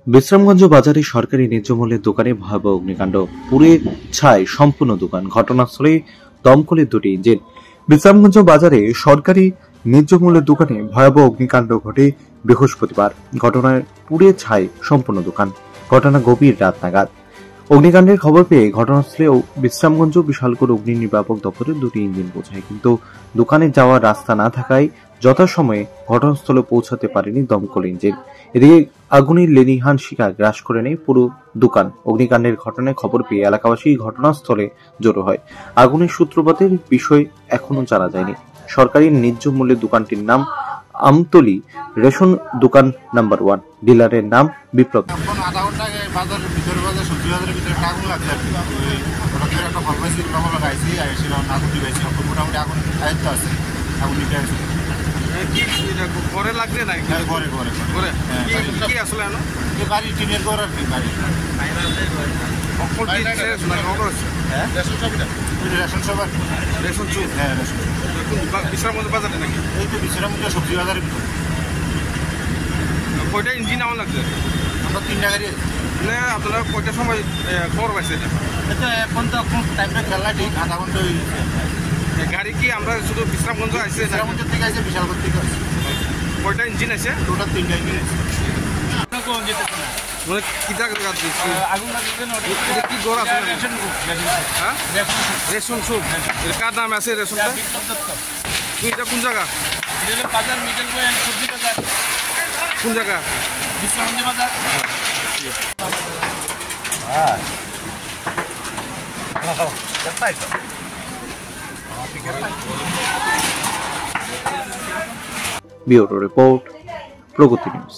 বিশ্রামগঞ্জ বাজারে সরকারি ন্যায্য মূল্যের দোকানে ভয়াবহ অগ্নিকাণ্ড, পুড়ে ছাই সম্পূর্ণ দোকান। ঘটনাস্থলে দমকলের দুটি ইঞ্জিন। বিশ্রামগঞ্জ বাজারে সরকারি ন্যায্য মূল্যের দোকানে ভয়াবহ অগ্নিকাণ্ড ঘটে বৃহস্পতিবার। ঘটনায় পুড়ে ছাই সম্পূর্ণ দোকান। ঘটনা গভীর রাত নাগাদ। অগ্নিকাণ্ডের খবর পেয়ে ঘটনাস্থলে বিশ্রামগঞ্জ বিশালগড় অগ্নি নির্বাপক দপ্তরের দুটি ইঞ্জিন পৌঁছায়, কিন্তু দোকানে যাওয়ার রাস্তা না থাকায় যথাসময়ে ঘটনাস্থলে পৌঁছাতে পারেনি দমকল ইঞ্জিন। এদিকে আগুনের লেলিহান শিখা গ্রাস করে নেয় পুরো দোকান। অগ্নিকাণ্ডের ঘটনায় খবর পেয়ে এলাকাবাসী ঘটনাস্থলে জড়ো হয়। আগুনের সূত্রপাতের বিষয় এখনো জানা যায়নি। সরকারি ন্যায্য মূল্যের দোকানটির নাম আমতলী রেশন দোকান নাম্বার 1, ডিলারের নাম বিপ্লব। বিশ্রামগঞ্জ বাজারে নাকি? এই তো বিশ্রামগঞ্জ সবজি বাজারের ভিতরে। কয়টা ইঞ্জিন আমার লাগছে? আমরা 3টা গাড়ি আছে। মানে আপনারা কয়টার সময় খবর পাইছেন? এটা এখন তো টাইমটা খেলা ঠিক আধা ঘন্টা হয়ে গেছে। গাড়ি কি আমরা শুধু বিশ্রামগঞ্জ আসছে? বিশ্রামগঞ্জ থেকে আসছে, বিশালগড় থেকে আসছে। কয়টা ইঞ্জিন আছে? টোটাল 3টা ইঞ্জিন আছে। মানে কি আগুন লাগছে? কি ঘর আছে? Ration soup. কার নাম আছে রেশনটা? এটা কোন জায়গা? বাজার মিডল পয়েন্ট সবজি বাজার। কোন জায়গা? বিশ্রামগঞ্জ বাজার। ব্যুরো রিপোর্ট, প্রগতি নিউজ।